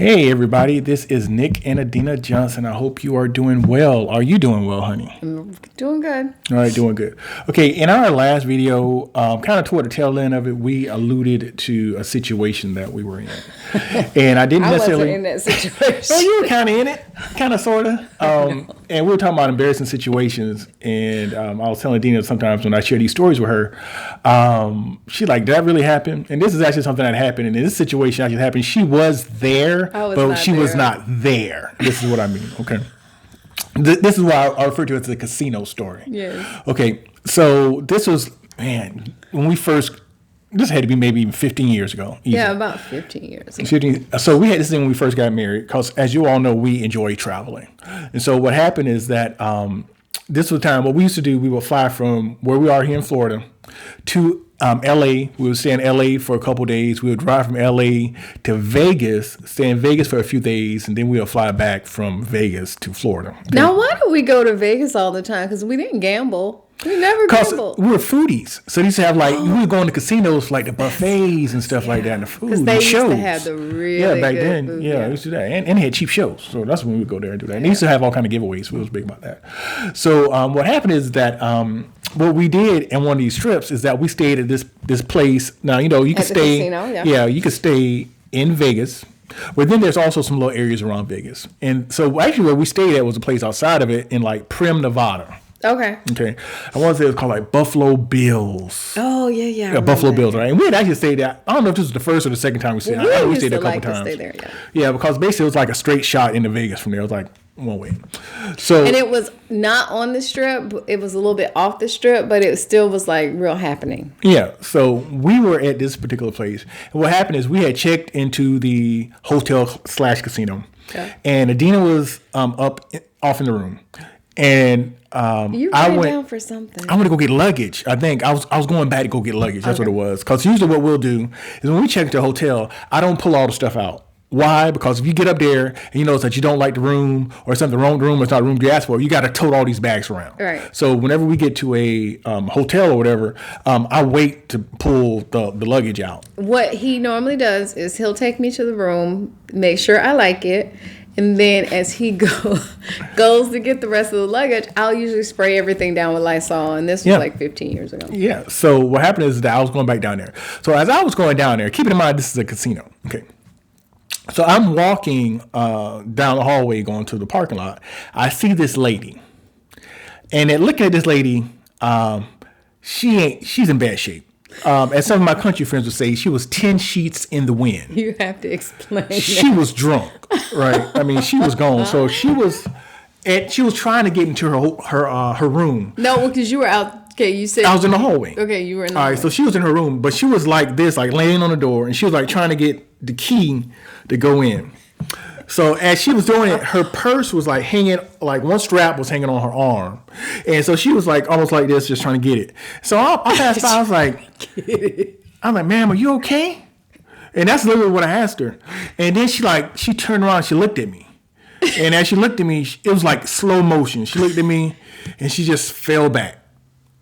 Hey everybody, this is Nick and Adina Johnson. I hope you are doing well. Are you doing well, honey? I'm doing good. All right, doing good. Okay, in our last video, kind of toward the tail end of it, we alluded to a situation that we were in. And I didn't I necessarily... wasn't in that situation. Oh, you were kind of in it, kind of, sort of. And we were talking about embarrassing situations. And I was telling Adina sometimes when I share these stories with her, she's like, did that really happen? And this is actually something that happened. And this situation actually happened. She was there, but she was not there. This is what I mean, okay? This is why I refer to it as the casino story. Yes. Okay, so this was, man, when we first... This had to be maybe 15 years ago. Easy. Yeah, about 15 years ago. 15, so we had this thing when we first got married because, as you all know, we enjoy traveling. And so what happened is that this was the time, what we used to do, we would fly from where we are here in Florida to L.A. We would stay in L.A. for a couple of days. We would drive from L.A. to Vegas, stay in Vegas for a few days, and then we would fly back from Vegas to Florida. Okay? Now, why do we go to Vegas all the time? Because we didn't gamble. We never gambled. We were foodies. So they used to have we would go into casinos like the buffets and stuff like that and the food and they used shows. To have the really back good then, food. we used to do that. And they had cheap shows. So that's when we would go there and do that. And they used to have all kind of giveaways. We was big about that. So what happened is that what we did in one of these trips is that we stayed at this place. Now, you can stay. Casino, yeah, you could stay in Vegas. But then there's also some little areas around Vegas. And so actually where we stayed at was a place outside of it in Primm, Nevada. Okay. I want to say it was called Buffalo Bills. Oh, yeah. Buffalo Bills, right? And we had actually stayed there. I don't know if this was the first or the second time we stayed. Well, we stayed there a couple times. Stay there, yeah, because basically it was like a straight shot into Vegas from there. It was one way. So, and it was not on the strip. It was a little bit off the strip, but it still was real happening. Yeah. So we were at this particular place. And what happened is we had checked into the hotel/casino. Okay. And Adina was off in the room. And you went down for something. I went to go get luggage. I think I was going back to go get luggage. That's what it was. Because usually what we'll do is when we check into a hotel, I don't pull all the stuff out. Why? Because if you get up there and you notice that you don't like the room or something wrong with the room, or it's not the room you asked for, you got to tote all these bags around. Right. So whenever we get to a hotel or whatever, I wait to pull the luggage out. What he normally does is he'll take me to the room, make sure I like it. And then as he goes to get the rest of the luggage, I'll usually spray everything down with Lysol. And this was 15 years ago. Yeah. So what happened is that I was going back down there. So as I was going down there, keeping in mind this is a casino. Okay. So I'm walking down the hallway going to the parking lot. I see this lady. And at looking at this lady, she's in bad shape. As some of my country friends would say, she was 10 sheets in the wind. You have to explain. She was drunk, right? I mean, she was gone. So she was trying to get into her room. No, because you were out. Okay, you said I was in the hallway. Okay, you were in the hallway. All right, so she was in her room, but she was like this, laying on the door, and she was trying to get the key to go in. So as she was doing it, her purse was hanging, one strap was hanging on her arm. And so she was almost like this, just trying to get it. So I passed by, I was I'm like, ma'am, are you okay? And that's literally what I asked her. And then she turned around, she looked at me. And as she looked at me, it was slow motion. She looked at me and she just fell back.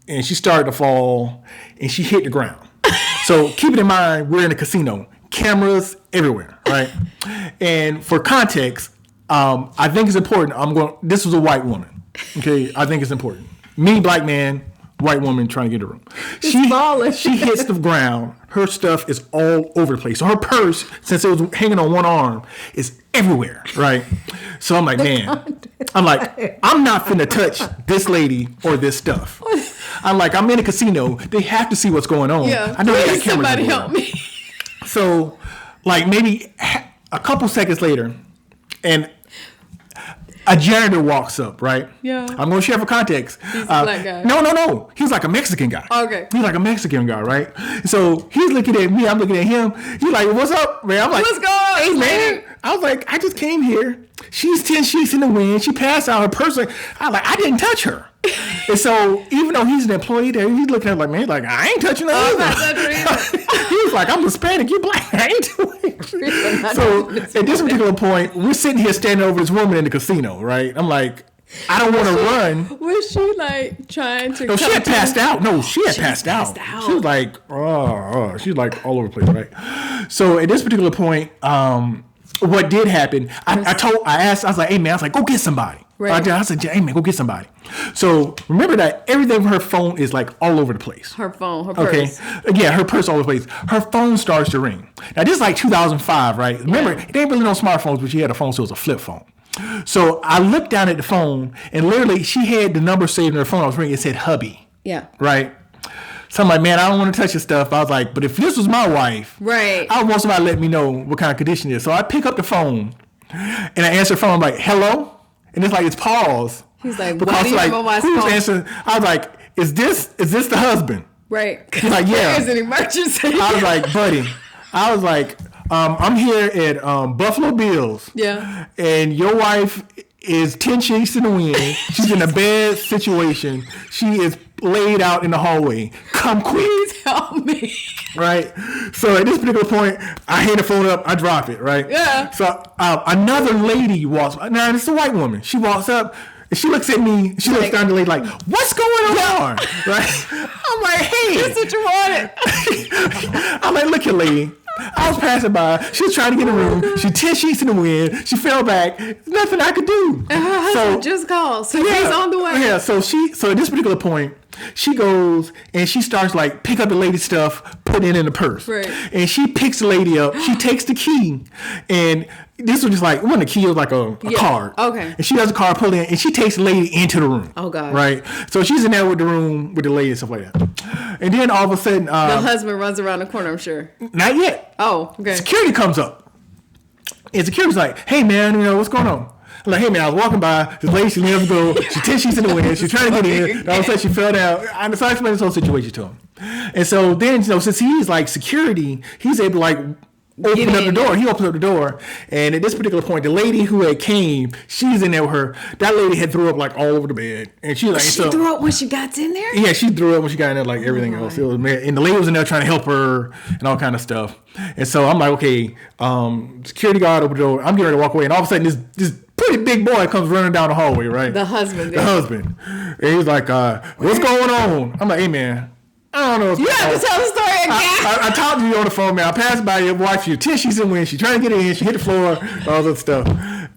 And she started to fall and she hit the ground. So keep it in mind, we're in a casino. Cameras everywhere, right? And for context, I think it's important. This was a white woman. Okay, I think it's important. Me, black man, white woman trying to get in the room. She hits the ground. Her stuff is all over the place. So her purse, since it was hanging on one arm, is everywhere, right? So I'm like, man, I'm not finna touch this lady or this stuff. I'm in a casino. They have to see what's going on. Yeah, I know they got cameras somebody everywhere. help me. So, maybe a couple seconds later, and a janitor walks up, right? Yeah. I'm going to share for context. He's a black guy. No. He's a Mexican guy. Okay. He's a Mexican guy, right? So he's looking at me. I'm looking at him. He's like, what's up, man? I'm like, what's going on? Hey, man. I was like, I just came here. She's 10 sheets in the wind. She passed out her purse. I didn't touch her. And so even though he's an employee there, he's looking at man, I ain't touching her either. He was I'm Hispanic, you black. I ain't doing it. So at this particular point, we're sitting here standing over this woman in the casino, right? I'm like, I don't want to run. Was she trying to? No, she had passed out. No, she had passed out. She was she's all over the place, right? So at this particular point, what did happen, I asked, I was like, hey man, I was like, go get somebody. Right. I said, hey man, go get somebody. So remember that everything from her phone is like all over the place. Her phone, her purse. Yeah, her purse all over the place. Her phone starts to ring. Now this is like 2005, right? Remember, it ain't really no smartphones, but she had a phone, so it was a flip phone. So I looked down at the phone, and literally she had the number saved in her phone. I was ringing. It said hubby. Yeah. Right. So I'm like, man, I don't want to touch your stuff. I was like, but if this was my wife, right, I would want somebody to let me know what kind of condition it is. So I pick up the phone, and I answer the phone. I'm like, hello? And it's like, it's paused. He's like, why do you have on my who's phone? answering? I was like, is this the husband? Right. He's like, yeah. There's an emergency. I was like, buddy. I was like, I'm here at Buffalo Bills. Yeah. And your wife is 10 sheets in the wind. She's in a bad situation. She is laid out in the hallway. Come quick. Please help me. Right? So at this particular point, I hang the phone up, I drop it, right? Yeah. So another lady walks, now it's a white woman. She walks up, and she looks at me, she looks down the lady like, what's going on? Right? I'm like, hey. That's what you wanted. I'm like, look here, lady. I was passing by. She was trying to get in the room. She 10 sheets in the wind. She fell back. Nothing I could do. And her husband just called. So he's on the way. Yeah. So at this particular point, she goes and she starts like pick up the lady's stuff, put it in the purse. Right. And she picks the lady up. She takes the key, and this was just like, it wasn't a key, it was like a card. Okay. And she has a card, pull in, and she takes the lady into the room. Oh God. Right. So she's in there with the lady and stuff like that. And then all of a sudden, the husband runs around the corner, I'm sure. Not yet. Oh, okay. Security comes up. And security's like, hey man, what's going on? I'm like, hey man, I was walking by, this lady, she never go, she 10 sheets in the wind, she's trying to get in, and all of a sudden she fell down. So I explained this whole situation to him. And so then, since he's like security, he's able to like open up the door. He opens up the door, and at this particular point, the lady who had came, she's in there with her. That lady had threw up like all over the bed, and she like she threw up when she got in there. Yeah, she threw up when she got in there, like everything else. It was, and the lady was in there trying to help her and all kind of stuff. And so I'm like, okay, security guard opened the door. I'm getting ready to walk away, and all of a sudden, this pretty big boy comes running down the hallway. Right, the husband. The husband, and he's like, what's going on? I'm like, hey man, I don't know. You have to tell the story again. I talked to you on the phone, man. I passed by your wife. She 10 sheets in wind. She trying to get in. She hit the floor. All that stuff.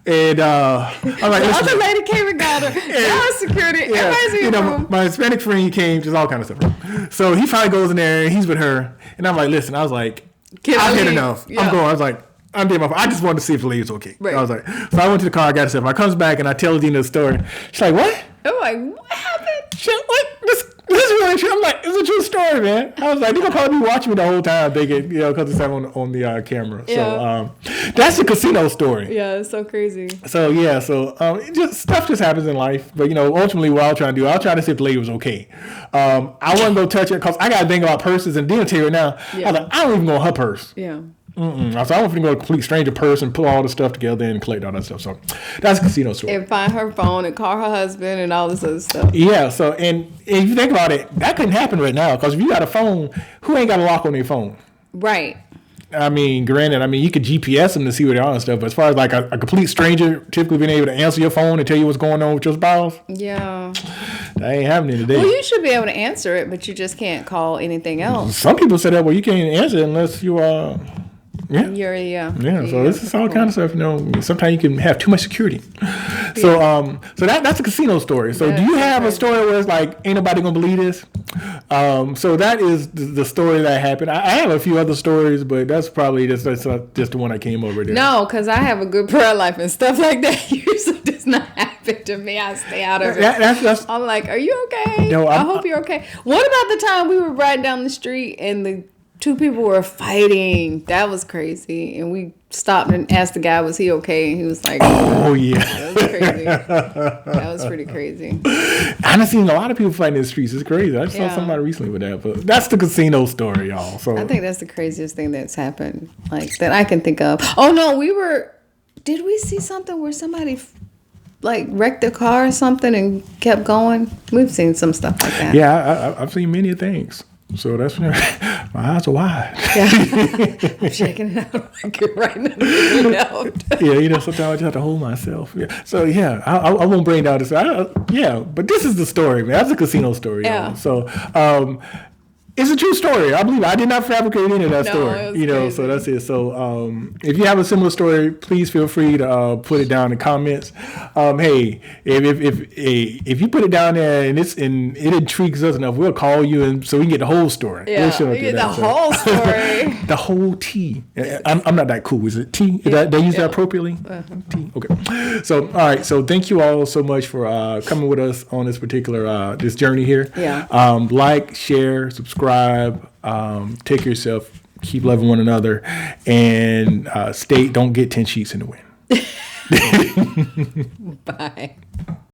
And I'm like, the other lady came and got her. That was security. Yeah, Everybody's in your room. my Hispanic friend came, just all kind of stuff. So he finally goes in there, and he's with her. And I'm like, listen, I was like, I've had enough. Yeah. I'm going. I was like, I'm doing my phone. I just wanted to see if the lady was okay. Right. I was like, so I went to the car, I got herself. I comes back, and I tell Dina the story. She's like, what? I'm like, what happened? She's like, this is really true. I'm like, it's a true story, man. I was like, they're gonna probably be watching me the whole time, thinking, because it's on the camera. Yeah. So that's the casino story. Yeah, it's so crazy. So yeah, stuff just happens in life. But ultimately, what I'll try to do, I'll try to see if the lady was okay. I wouldn't go touch it because I got to think about purses, and Dina tell you right now, I was like, I don't even go on her purse. Yeah. So I don't want to go to a complete stranger purse and pull all the stuff together and collect all that stuff. So that's a casino story. And find her phone and call her husband and all this other stuff. Yeah. So and if you think about it, that couldn't happen right now because if you got a phone, who ain't got a lock on their phone? Right. I mean, granted, you could GPS them to see where they are and stuff, but as far as like a complete stranger typically being able to answer your phone and tell you what's going on with your spouse, yeah, that ain't happening today. Well, you should be able to answer it, but you just can't call anything else. Some people say that, well, you can't answer it unless you Yeah. So this is all kind of stuff. Sometimes you can have too much security. So that's a casino story. So do you have a story where it's like ain't nobody gonna believe this? So that is the story that happened. I have a few other stories, but that's probably just the one I came over there. No, because I have a good prayer life and stuff like that usually does not happen to me. I stay out of it. I'm like, are you okay? No, I hope you're okay. What about the time we were riding down the street and the two people were fighting? That was crazy. And we stopped and asked the guy, was he okay? And he was like, oh, yeah. That was crazy. That was pretty crazy. I've seen a lot of people fighting in the streets. It's crazy. I just saw somebody recently with that. But that's the casino story, y'all. So I think that's the craziest thing that's happened, like, that I can think of. Oh, no, did we see something where somebody like wrecked a car or something and kept going? We've seen some stuff like that. Yeah, I've seen many things. So that's my eyes are wide. Yeah. I'm checking it out. I get right now. Yeah, sometimes I just have to hold myself. Yeah. So yeah, I won't bring down this. But this is the story, man. That's a casino story. Yeah. Y'all. So It's a true story. I believe it. I did not fabricate any of that No, story. it was You know, crazy. so that's it. So if you have a similar story, please feel free to put it down in the comments. Hey, if you put it down there and it intrigues us enough, we'll call you and so we can get the whole story. Yeah, We'll show we it to get the that, so. whole story. The whole tea. I'm not that cool. Is it tea? They use that appropriately? Tea. Okay. So, all right. So thank you all so much for coming with us on this particular this journey here. Yeah. Like, share, subscribe. Take care of yourself. Keep loving one another. And don't get 10 sheets in the wind. Bye.